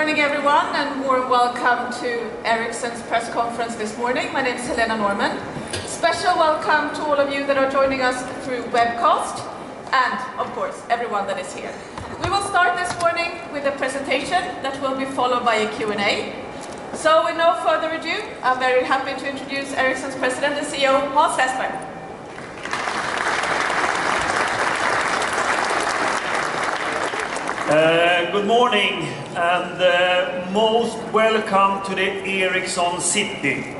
morning, everyone, and warm welcome to Ericsson's press conference this morning. My name is Helena Norman. Special welcome to all of you that are joining us through webcast, and of course, everyone that is here. We will start this morning with a presentation that will be followed by a Q&A. So with no further ado, I'm very happy to introduce Ericsson's President and CEO, Hans Westberg. Good morning and most welcome to the Ericsson City.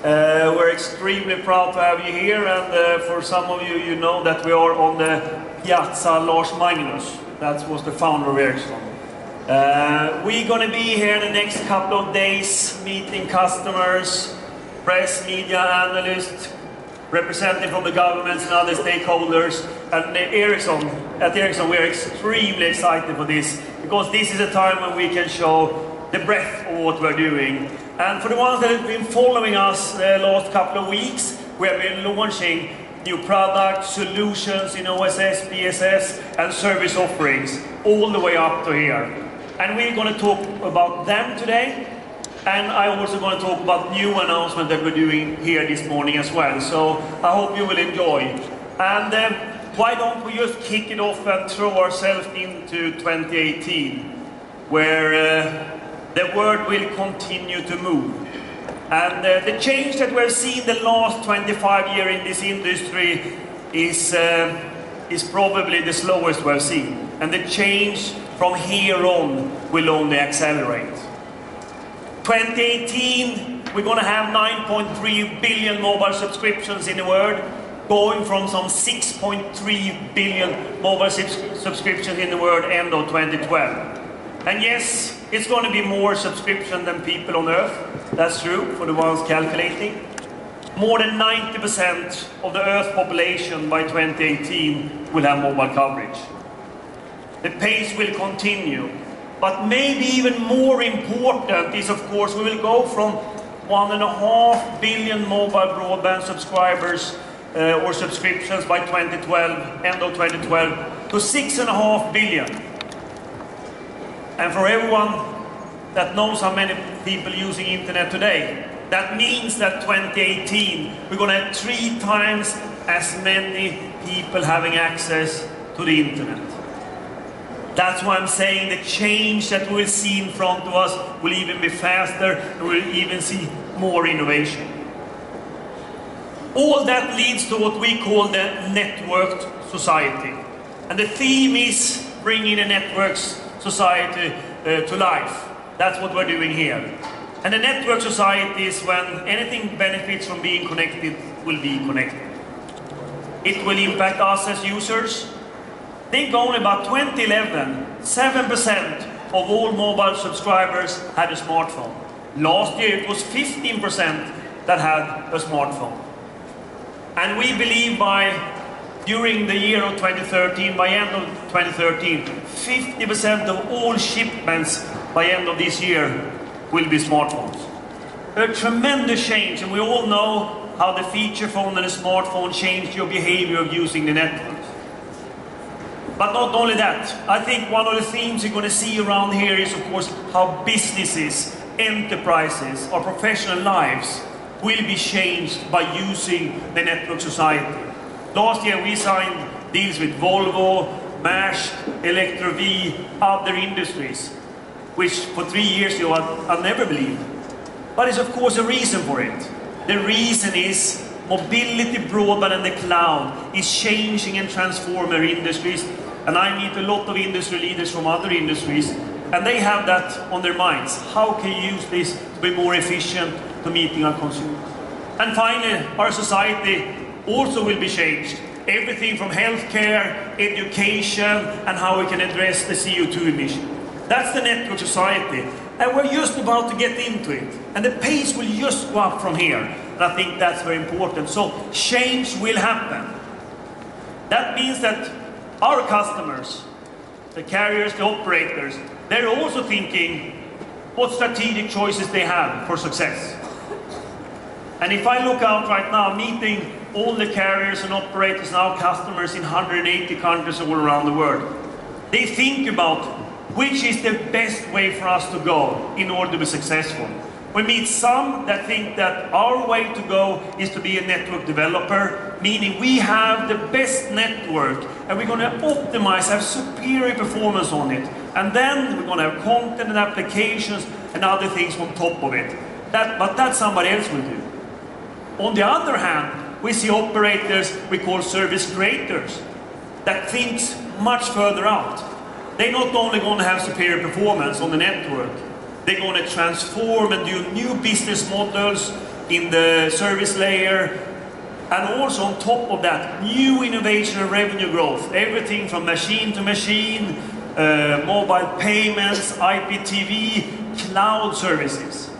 We're extremely proud to have you here, and for some of you, you know that we are on the Piazza Lars Magnus. That was the founder of Ericsson. We're going to be here in the next couple of days meeting customers, press, media, analysts, representing from the governments and other stakeholders. And at Ericsson, we are extremely excited for this, because this is a time when we can show the breadth of what we're doing. And for the ones that have been following us the last couple of weeks, we have been launching new products, solutions in OSS, BSS, and service offerings, all the way up to here. And we're going to talk about them today. And I'm also going to talk about new announcements that we're doing here this morning as well. So I hope you will enjoy. And why don't we just kick it off and throw ourselves into 2018, where the world will continue to move. And the change that we've seen the last 25 years in this industry is probably the slowest we've seen. And the change from here on will only accelerate. 2018, we're going to have 9.3 billion mobile subscriptions in the world, going from some 6.3 billion mobile subscriptions in the world end of 2012. And yes, it's going to be more subscription than people on Earth. That's true for the ones calculating. More than 90% of the Earth population by 2018 will have mobile coverage. The pace will continue. But maybe even more important is, of course, we will go from 1.5 billion mobile broadband subscribers or subscriptions by 2012, end of 2012, to 6.5 billion. And for everyone that knows how many people using internet today, that means that 2018, we're going to have 3 times as many people having access to the internet. That's why I'm saying the change that we'll see in front of us will even be faster, and we'll even see more innovation. All that leads to what we call the networked society. And the theme is bringing the networks society to life. That's what we're doing here. And the network society is when anything benefits from being connected will be connected. It will impact us as users. Think only about 2011, 7% of all mobile subscribers had a smartphone. Last year it was 15% that had a smartphone. And we believe during the year of 2013, by end of 2013, 50% of all shipments by end of this year will be smartphones. A tremendous change, and we all know how the feature phone and the smartphone changed your behavior of using the network. But not only that, I think one of the themes you're going to see around here is, of course, how businesses, enterprises, our professional lives will be changed by using the network society. Last year we signed deals with Volvo, Maersk, Electro-V, other industries, which for 3 years ago I never believed. But it's of course a reason for it. The reason is mobility, broadband and the cloud is changing and transforming our industries. And I meet a lot of industry leaders from other industries, and they have that on their minds. How can you use this to be more efficient to meeting our consumers? And finally, our society also will be changed. Everything from healthcare, education, and how we can address the CO2 emission. That's the network society. And we're just about to get into it. And the pace will just go up from here. And I think that's very important. So change will happen. That means that our customers, the carriers, the operators, they're also thinking what strategic choices they have for success. And if I look out right now, meeting all the carriers and operators, now customers in 180 countries all around the world, they think about which is the best way for us to go in order to be successful. We meet some that think that our way to go is to be a network developer, meaning we have the best network and we're going to optimize, have superior performance on it. And then we're going to have content and applications and other things on top of it. But that somebody else will do. On the other hand, we see operators we call service creators that thinks much further out. They're not only going to have superior performance on the network, they're going to transform and do new business models in the service layer, and also on top of that, new innovation and revenue growth. Everything from machine to machine, mobile payments, IPTV, cloud services.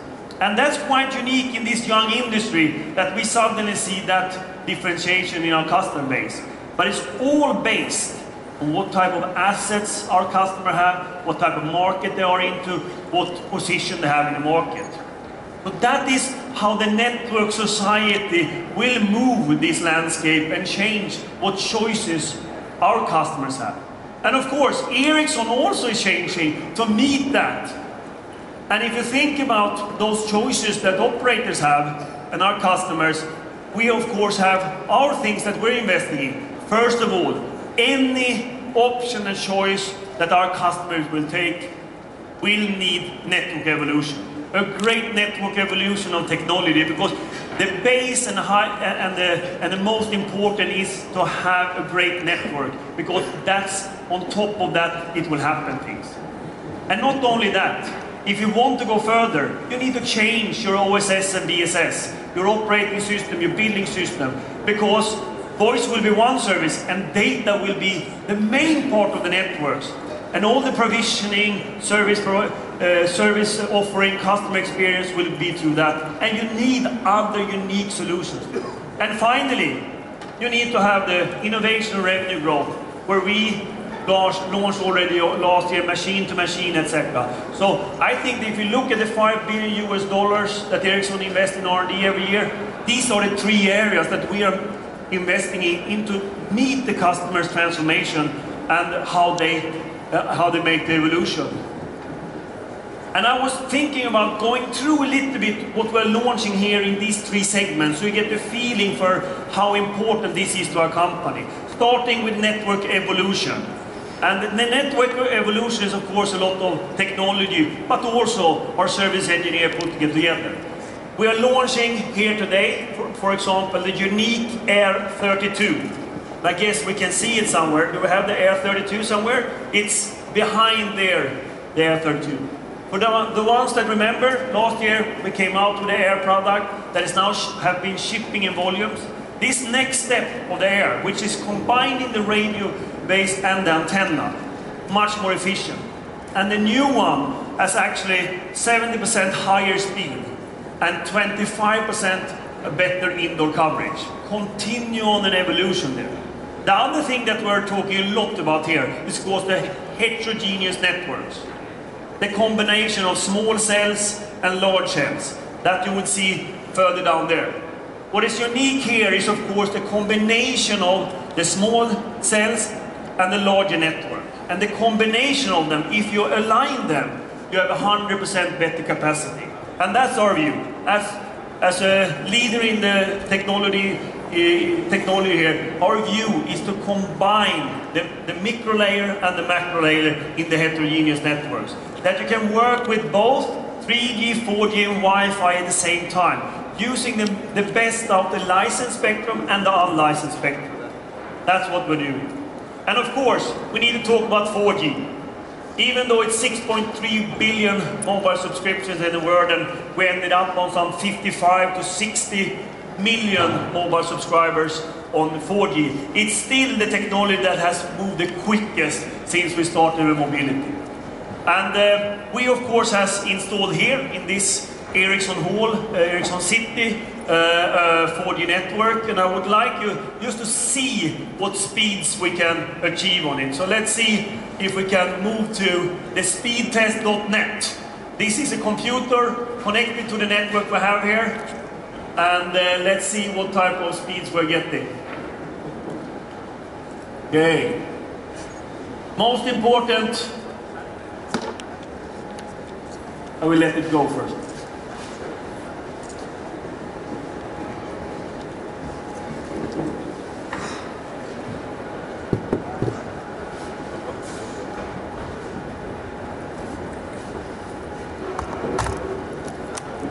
And that's quite unique in this young industry, that we suddenly see that differentiation in our customer base. But it's all based on what type of assets our customer have, what type of market they are into, what position they have in the market. But that is how the network society will move with this landscape and change what choices our customers have. And of course, Ericsson also is changing to meet that. And if you think about those choices that operators have and our customers, we of course have our things that we're investing in. First of all, any option and choice that our customers will take will need network evolution. A great network evolution of technology, because the base and the most important is to have a great network, because that's on top of that it will happen things. And not only that, if you want to go further, you need to change your OSS and BSS, your operating system, your billing system, because voice will be one service and data will be the main part of the networks. And all the provisioning, service offering, customer experience will be through that. And you need other unique solutions. And finally, you need to have the innovation and revenue growth, where we launched already last year, machine to machine, etc. So I think that if you look at the $5 billion that Ericsson invests in R&D every year, these are the three areas that we are investing in to meet the customer's transformation and how they make the evolution. And I was thinking about going through a little bit what we're launching here in these three segments, so you get the feeling for how important this is to our company. Starting with network evolution. And the network evolution is of course a lot of technology, but also our service engineer putting it together. We are launching here today, for example, the unique Air 32. I guess we can see it somewhere. Do we have the Air 32 somewhere? It's behind there, the Air 32. For the ones that remember, last year we came out with the Air product that is now have been shipping in volumes. This next step of the Air, which is combining the radio base and the antenna, much more efficient. And the new one has actually 70% higher speed and 25% better indoor coverage. Continue on an evolution there. The other thing that we're talking a lot about here is, of course, the heterogeneous networks. The combination of small cells and large cells that you would see further down there. What is unique here is, of course, the combination of the small cells and the larger network. And the combination of them, if you align them, you have 100% better capacity. And that's our view. As a leader in the technology here, our view is to combine the micro layer and the macro layer in the heterogeneous networks. That you can work with both 3G, 4G and Wi-Fi at the same time, using the best of the licensed spectrum and the unlicensed spectrum. That's what we're doing. And of course, we need to talk about 4G. Even though it's 6.3 billion mobile subscriptions in the world, and we ended up on some 55 to 60 million mobile subscribers on 4G, it's still the technology that has moved the quickest since we started with mobility. And we of course has installed here in this Ericsson Hall, Ericsson City, 4G network, and I would like you just to see what speeds we can achieve on it. So let's see if we can move to the speedtest.net. This is a computer connected to the network we have here, and let's see what type of speeds we're getting. Okay. Most important I will let it go first.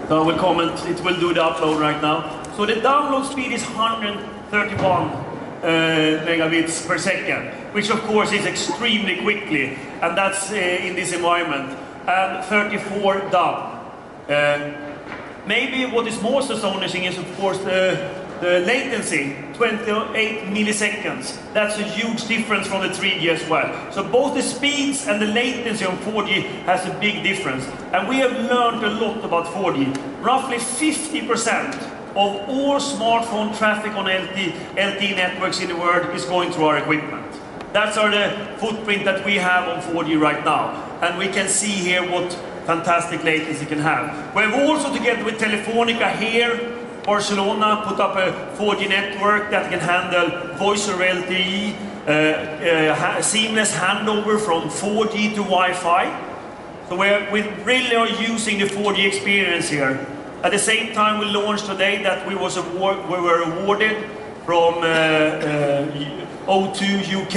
So I will comment, it will do the upload right now. So the download speed is 131 megabits per second, which of course is extremely quickly, and that's in this environment, and 34 down. Maybe what is most astonishing is of course the latency, 28 milliseconds. That's a huge difference from the 3G as well. So both the speeds and the latency on 4G has a big difference. And we have learned a lot about 4G. Roughly 50% of all smartphone traffic on LTE networks in the world is going through our equipment. That's the footprint that we have on 4G right now. And we can see here what fantastic latency can have. We have also, together with Telefonica here, Barcelona, put up a 4G network that can handle voice over LTE, seamless handover from 4G to Wi-Fi. So we really are using the 4G experience here. At the same time, we launched today that we were awarded from O2 UK.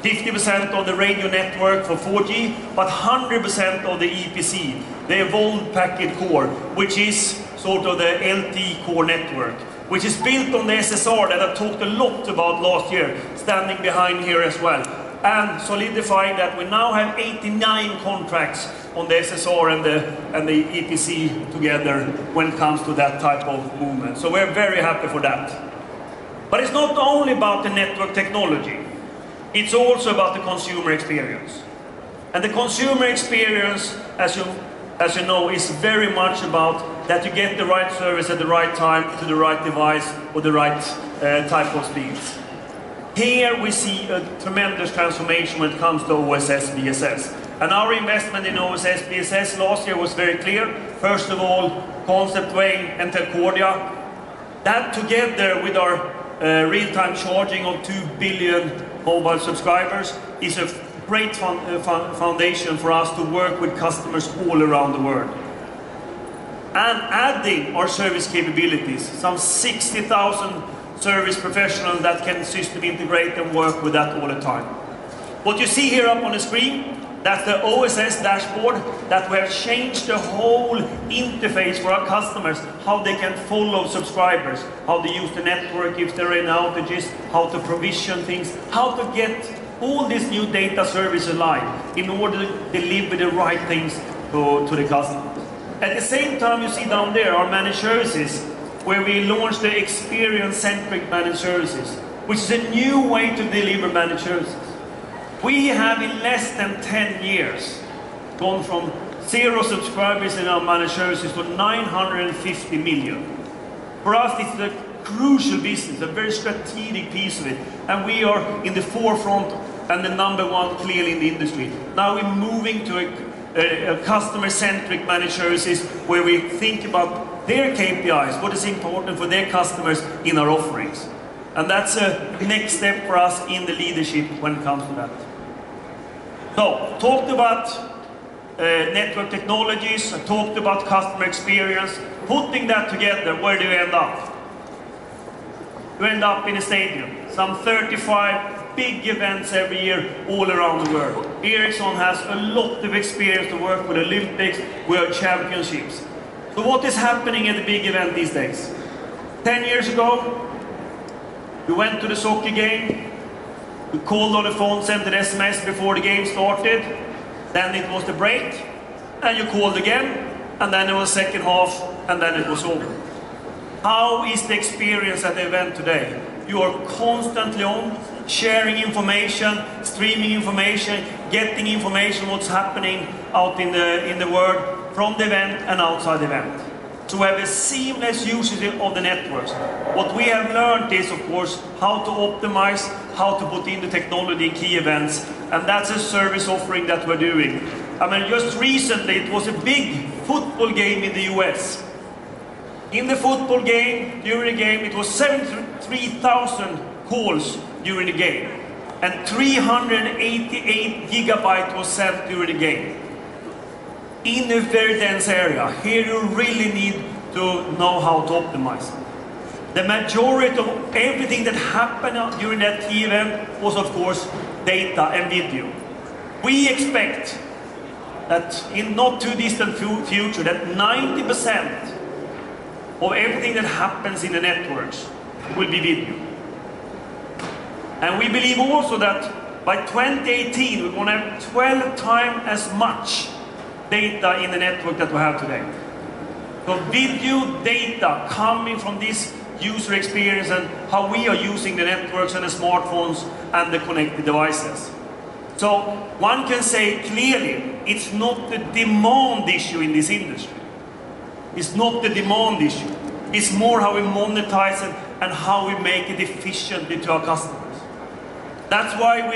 50% of the radio network for 4G, but 100% of the EPC, the Evolved Packet Core, which is sort of the LTE core network, which is built on the SSR that I talked a lot about last year, standing behind here as well, and solidifying that we now have 89 contracts on the SSR and the EPC together when it comes to that type of movement. So we're very happy for that. But it's not only about the network technology. It's also about the consumer experience. And the consumer experience, as you know, is very much about that you get the right service at the right time, to the right device, or the right type of speeds. Here we see a tremendous transformation when it comes to OSS BSS. And our investment in OSS BSS last year was very clear. First of all, Conceptway and Telcordia. That together with our real-time charging of 2 billion mobile subscribers is a great foundation for us to work with customers all around the world. And adding our service capabilities, some 60,000 service professionals that can system integrate and work with that all the time. What you see here up on the screen, that's the OSS dashboard that we have changed the whole interface for our customers, how they can follow subscribers, how they use the network if they're in outages, how to provision things, how to get all this new data service alive in order to deliver the right things to the customers. At the same time, you see down there our managed services, where we launched the experience-centric managed services, which is a new way to deliver managed services. We have in less than 10 years gone from 0 subscribers in our managed services to 950 million. For us, it's a crucial business, a very strategic piece of it, and we are in the forefront and the #1 clearly in the industry. Now we're moving to a customer-centric managed services where we think about their KPIs, what is important for their customers in our offerings. And that's a next step for us in the leadership when it comes to that. So, talked about network technologies, I talked about customer experience. Putting that together, where do you end up? You end up in a stadium. Some 35 big events every year all around the world. Ericsson has a lot of experience to work with Olympics, World Championships. So what is happening at the big event these days? 10 years ago, you went to the soccer game, you called on the phone, sent an SMS before the game started, then it was the break, and you called again, and then it was second half, and then it was over. How is the experience at the event today? You are constantly on, sharing information, streaming information, getting information what's happening out in the world, from the event and outside the event. So we have a seamless usage of the networks. What we have learned is, of course, how to optimize, how to put in the technology in key events, and that's a service offering that we're doing. I mean, just recently it was a big football game in the US. In the football game, during the game, it was 73,000 calls during the game, and 388 gigabytes was sent during the game. in a very dense area. Here you really need to know how to optimize. The majority of everything that happened during that key event was, of course, data and video. We expect that in not too distant future that 90% of everything that happens in the networks will be video. And we believe also that by 2018 we're going to have 12 times as much data in the network that we have today. So video data coming from this user experience and how we are using the networks and the smartphones and the connected devices. So one can say clearly, it's not the demand issue in this industry. It's not the demand issue. It's more how we monetize it and how we make it efficiently to our customers. That's why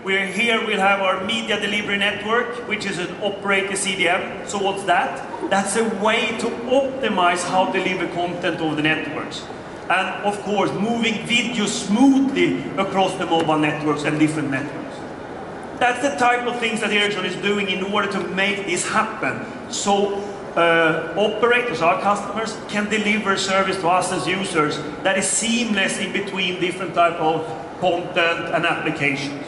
we're here. We'll have our media delivery network, which is an operator CDN. So what's that? That's a way to optimize how to deliver content over the networks. And of course, moving video smoothly across the mobile networks and different networks. That's the type of things that Ericsson is doing in order to make this happen. So operators, our customers, can deliver service to us as users that is seamless in between different type of content and applications.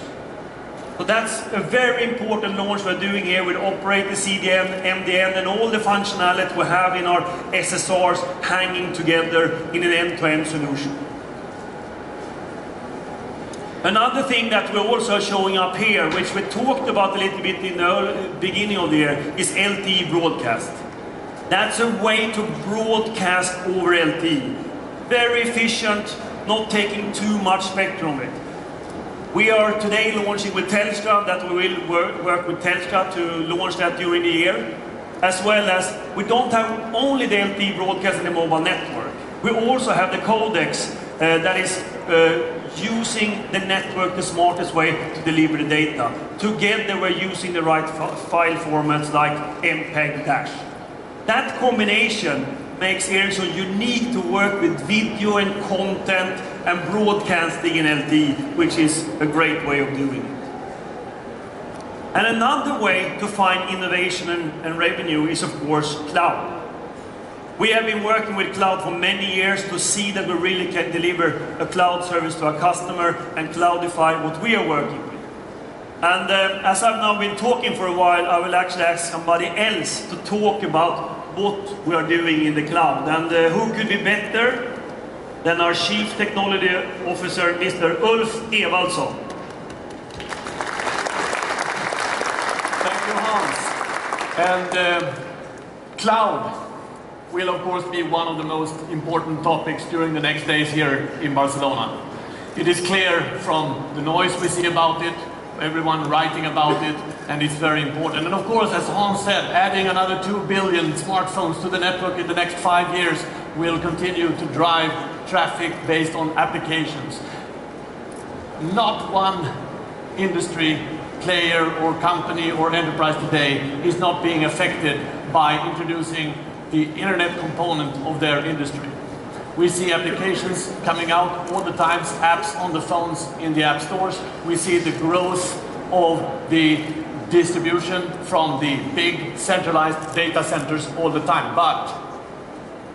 So that's a very important launch we're doing here with operator CDN, MDN, and all the functionality we have in our SSRs hanging together in an end-to-end solution. Another thing that we're also showing up here, which we talked about a little bit in the beginning of the year, is LTE broadcast. That's a way to broadcast over LTE. Very efficient, not taking too much spectrum of it. We are today launching with Telstra, that we will work with Telstra to launch that during the year. As well as, we don't have only the LTE broadcast in the mobile network. We also have the codecs that is using the network the smartest way to deliver the data. Together we're using the right file formats like MPEG-. That combination makes Ericsson unique to work with video and content and broadcasting in LTE, which is a great way of doing it. And another way to find innovation and revenue is, of course, cloud. We have been working with cloud for many years to see that we really can deliver a cloud service to our customer and cloudify what we are working with. And as I've now been talking for a while, I will actually ask somebody else to talk about what we are doing in the cloud. And who could be better than our Chief Technology Officer, Mr. Ulf Evaldsson. Thank you, Hans. And cloud will of course be one of the most important topics during the next days here in Barcelona. It is clear from the noise we see about it, everyone writing about it, and it's very important. And of course, as Hans said, adding another 2 billion smartphones to the network in the next 5 years will continue to drive traffic based on applications. Not one industry player or company or enterprise today is not being affected by introducing the internet component of their industry. We see applications coming out all the time, apps on the phones in the app stores. We see the growth of the distribution from the big centralized data centers all the time. But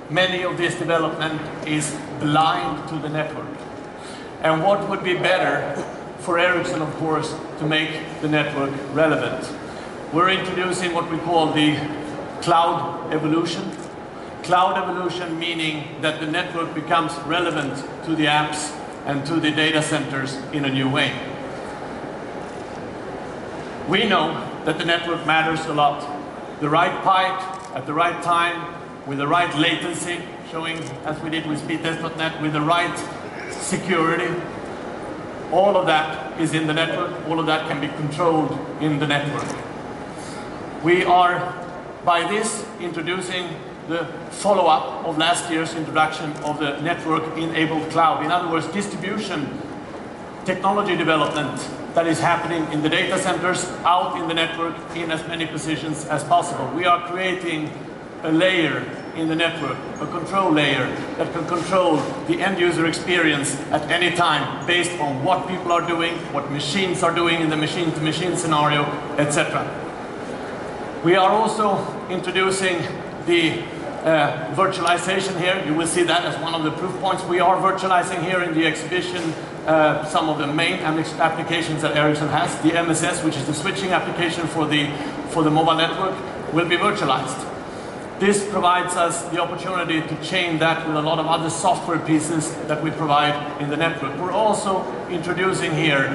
many of this development is blind to the network. And what would be better for Ericsson, of course, to make the network relevant? We're introducing what we call the cloud evolution. Cloud evolution meaning that the network becomes relevant to the apps and to the data centers in a new way. We know that the network matters a lot. The right pipe at the right time, with the right latency, showing as we did with speedtest.net, with the right security. All of that is in the network. All of that can be controlled in the network. We are, by this, introducing the follow-up of last year's introduction of the network-enabled cloud. In other words, distribution technology development that is happening in the data centers, out in the network, in as many positions as possible. We are creating a layer in the network, a control layer that can control the end-user experience at any time based on what people are doing, what machines are doing in the machine-to-machine scenario, etc. We are also introducing the virtualization here. You will see that as one of the proof points. We are virtualizing here in the exhibition some of the main applications that Ericsson has. The MSS, which is the switching application for the mobile network, will be virtualized. This provides us the opportunity to chain that with a lot of other software pieces that we provide in the network. We're also introducing here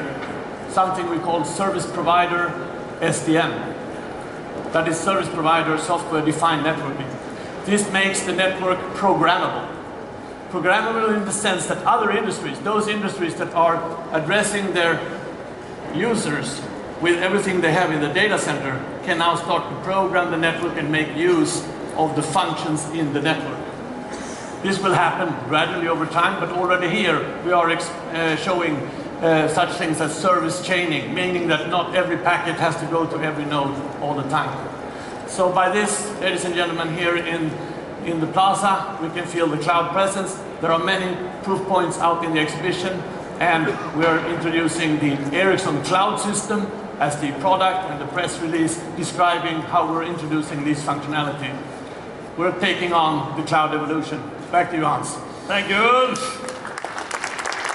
something we call Service Provider SDN. That is Service Provider Software Defined Networking. This makes the network programmable. Programmable in the sense that other industries, those industries that are addressing their users with everything they have in the data center, can now start to program the network and make use of the functions in the network. This will happen gradually over time, but already here we are showing such things as service chaining, meaning that not every packet has to go to every node all the time. So by this, ladies and gentlemen, here in the plaza, we can feel the cloud presence. There are many proof points out in the exhibition, and we are introducing the Ericsson Cloud System as the product and the press release describing how we're introducing this functionality. We're taking on the cloud evolution. Back to you, Hans. Thank you, Ulf.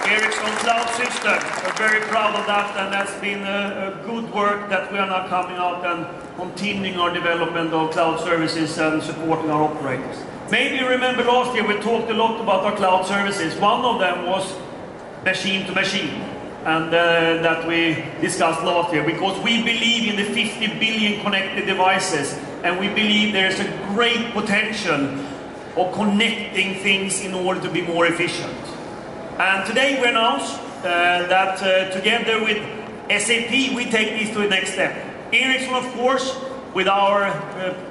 Ericsson Cloud System. We're very proud of that, and that's been a good work that we are now coming out and continuing our development of cloud services and supporting our operators. Maybe you remember last year we talked a lot about our cloud services. One of them was machine to machine, and that we discussed last year, because we believe in the 50 billion connected devices, and we believe there's a great potential of connecting things in order to be more efficient. And today we announced that together with SAP we take this to the next step. Ericsson, of course, with our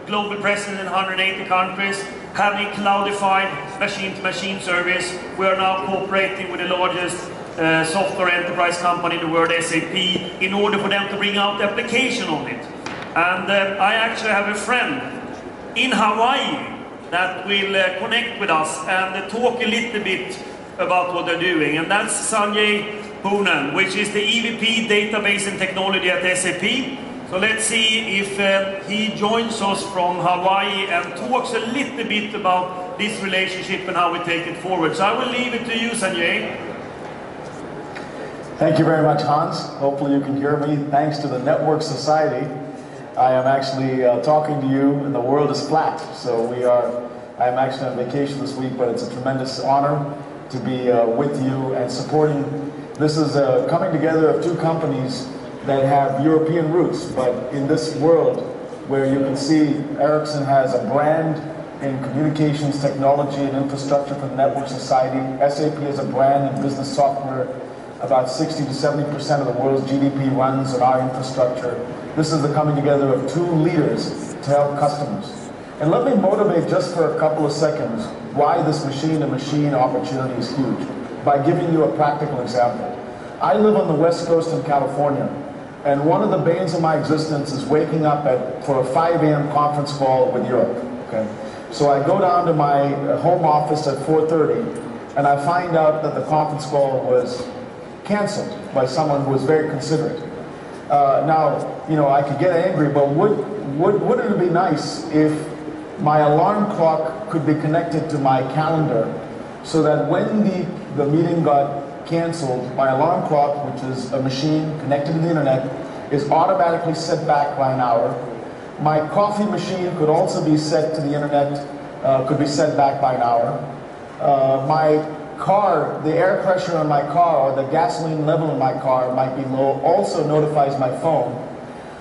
global presence in 180 countries, having cloudified machine-to-machine service, we are now cooperating with the largest software enterprise company in the world, SAP, in order for them to bring out the application on it. And I actually have a friend in Hawaii that will connect with us and talk a little bit about what they're doing. And that's Sanjay Poonen, which is the EVP Database and Technology at SAP. So let's see if he joins us from Hawaii and talks a little bit about this relationship and how we take it forward. So I will leave it to you, Sanjay. Thank you very much, Hans. Hopefully you can hear me. Thanks to the Network Society, I am actually talking to you, and the world is flat. So I am actually on vacation this week, but it's a tremendous honor to be with you and supporting. This is a coming together of two companies that have European roots, but in this world where you can see Ericsson has a brand in communications technology and infrastructure for the Network Society. SAP is a brand in business software. About 60 to 70% of the world's GDP runs on our infrastructure. This is the coming together of two leaders to help customers. And let me motivate just for a couple of seconds why this machine-to-machine opportunity is huge by giving you a practical example. I live on the West Coast in California, and one of the banes of my existence is waking up for a 5 a.m. conference call with Europe. Okay? So I go down to my home office at 4:30, and I find out that the conference call was canceled by someone who was very considerate. Now, you know, I could get angry, but wouldn't it be nice if my alarm clock could be connected to my calendar so that when the meeting got canceled, my alarm clock, which is a machine connected to the internet, is automatically set back by an hour. My coffee machine could also be set to the internet, could be set back by an hour. My car, the air pressure in my car or the gasoline level in my car might be low, also notifies my phone.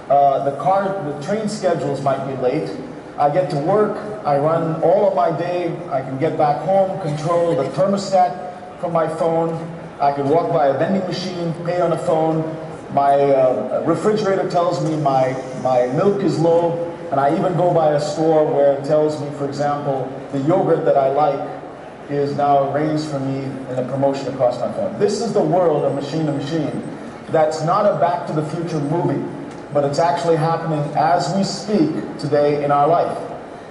The train schedules might be late. I get to work, I run all of my day, I can get back home, control the thermostat from my phone, I can walk by a vending machine, pay on a phone, my refrigerator tells me my milk is low, and I even go by a store where it tells me, for example, the yogurt that I like is now arranged for me in a promotion across my phone. This is the world of machine-to-machine. That's not a Back to the Future movie, but it's actually happening as we speak today in our life.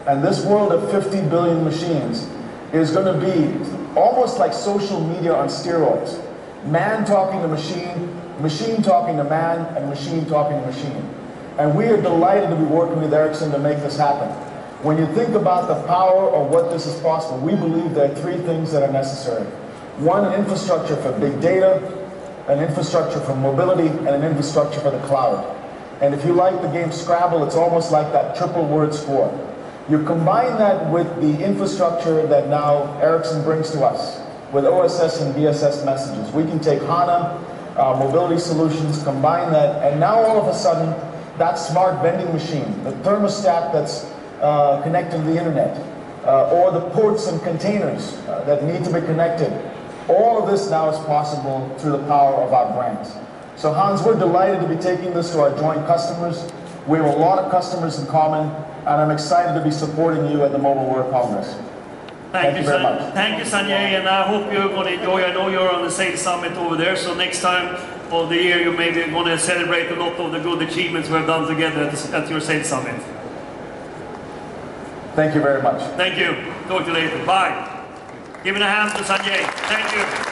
And this world of 50 billion machines is going to be almost like social media on steroids. Man talking to machine, machine talking to man, and machine talking to machine. And we are delighted to be working with Ericsson to make this happen. When you think about the power of what this is possible, we believe there are three things that are necessary. One, an infrastructure for big data, an infrastructure for mobility, and an infrastructure for the cloud. And if you like the game Scrabble, it's almost like that triple word score. You combine that with the infrastructure that now Ericsson brings to us, with OSS and BSS messages. We can take HANA, mobility solutions, combine that, and now all of a sudden, that smart vending machine, the thermostat that's connected to the internet, or the ports and containers that need to be connected, all of this now is possible through the power of our brands. So Hans, we're delighted to be taking this to our joint customers. We have a lot of customers in common, and I'm excited to be supporting you at the Mobile World Congress. Thank you very much. Thank you, Sanjay, and I hope you're going to enjoy. I know you're on the sales summit over there, so next time of the year you may be going to celebrate a lot of the good achievements we've done together at your sales summit. Thank you very much. Thank you. Talk to you later. Bye. Give it a hand to Sanjay. Thank you.